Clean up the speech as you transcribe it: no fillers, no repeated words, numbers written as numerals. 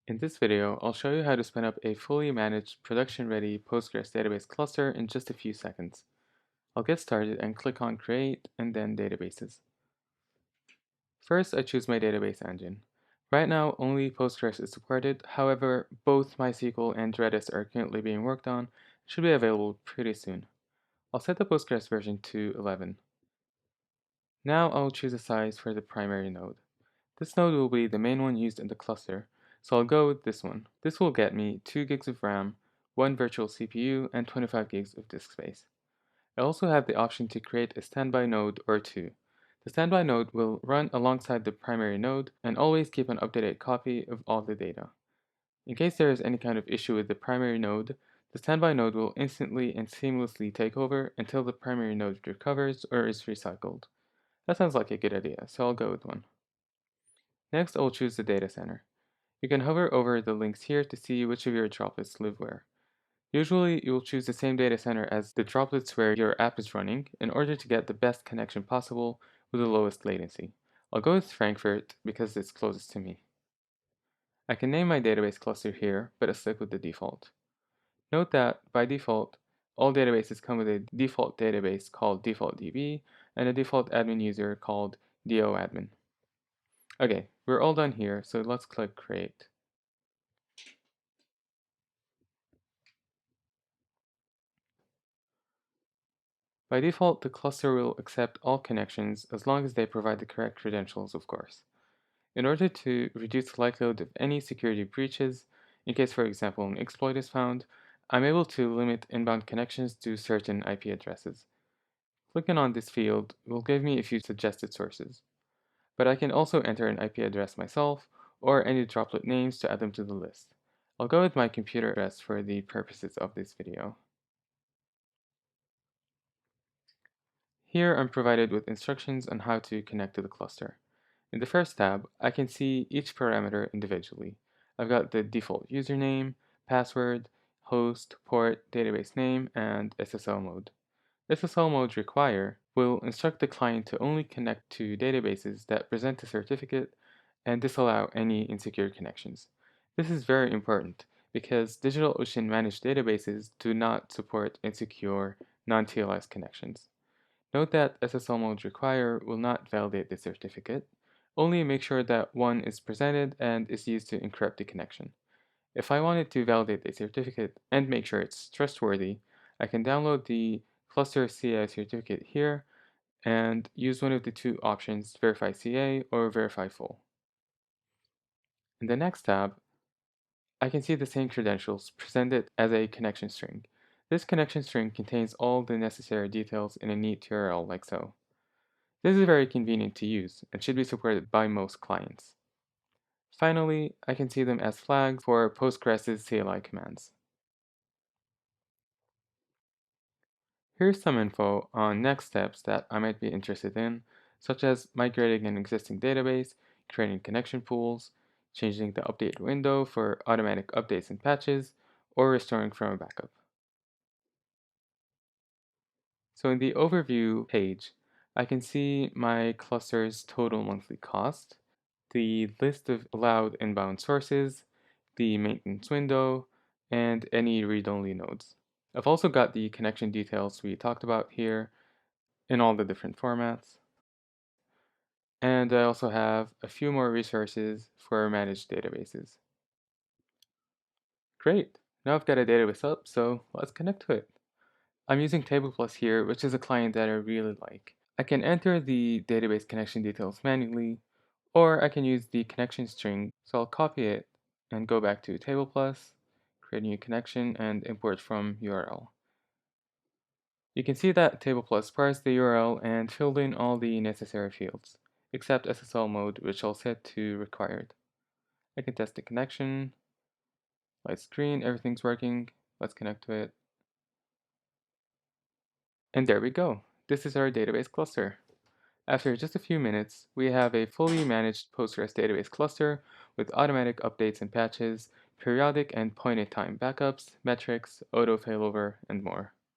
In this video, I'll show you how to spin up a fully managed, production-ready Postgres database cluster in just a few seconds. I'll get started and click on Create and then Databases. First, I choose my database engine. Right now, only Postgres is supported. However, both MySQL and Redis are currently being worked on and should be available pretty soon. I'll set the Postgres version to 11. Now I'll choose a size for the primary node. This node will be the main one used in the cluster, so I'll go with this one. This will get me 2 gigs of RAM, 1 virtual CPU, and 25 gigs of disk space. I also have the option to create a standby node or two. The standby node will run alongside the primary node and always keep an up-to-date copy of all the data. In case there is any kind of issue with the primary node, the standby node will instantly and seamlessly take over until the primary node recovers or is recycled. That sounds like a good idea, so I'll go with one. Next, I'll choose the data center. You can hover over the links here to see which of your droplets live where. Usually, you'll choose the same data center as the droplets where your app is running in order to get the best connection possible with the lowest latency. I'll go with Frankfurt because it's closest to me. I can name my database cluster here, but I'll stick with the default. Note that, by default, all databases come with a default database called defaultDB and a default admin user called doadmin. Okay, we're all done here, so let's click Create. By default, the cluster will accept all connections as long as they provide the correct credentials, of course. In order to reduce the likelihood of any security breaches, in case, for example, an exploit is found, I'm able to limit inbound connections to certain IP addresses. Clicking on this field will give me a few suggested sources, but I can also enter an IP address myself or any droplet names to add them to the list. I'll go with my computer address for the purposes of this video. Here I'm provided with instructions on how to connect to the cluster. In the first tab, I can see each parameter individually. I've got the default username, password, host, port, database name, and SSL mode. SSL mode require will instruct the client to only connect to databases that present a certificate and disallow any insecure connections. This is very important because DigitalOcean managed databases do not support insecure, non-TLS connections. Note that SSL mode require will not validate the certificate, only make sure that one is presented and is used to encrypt the connection. If I wanted to validate the certificate and make sure it's trustworthy, I can download the cluster CA certificate here and use one of the two options, Verify CA or Verify Full. In the next tab, I can see the same credentials presented as a connection string. This connection string contains all the necessary details in a neat URL like so. This is very convenient to use and should be supported by most clients. Finally, I can see them as flags for Postgres' CLI commands. Here's some info on next steps that I might be interested in, such as migrating an existing database, creating connection pools, changing the update window for automatic updates and patches, or restoring from a backup. So in the overview page, I can see my cluster's total monthly cost, the list of allowed inbound sources, the maintenance window, and any read-only nodes. I've also got the connection details we talked about here in all the different formats. And I also have a few more resources for managed databases. Great! Now I've got a database up, so let's connect to it. I'm using TablePlus here, which is a client that I really like. I can enter the database connection details manually, or I can use the connection string, so I'll copy it and go back to TablePlus, create a new connection, and import from URL. You can see that TablePlus parsed the URL and filled in all the necessary fields, except SSL mode, which I'll set to required. I can test the connection, light screen, everything's working, let's connect to it. And there we go, this is our database cluster. After just a few minutes, we have a fully managed Postgres database cluster with automatic updates and patches, periodic and point-in-time backups, metrics, auto failover, and more.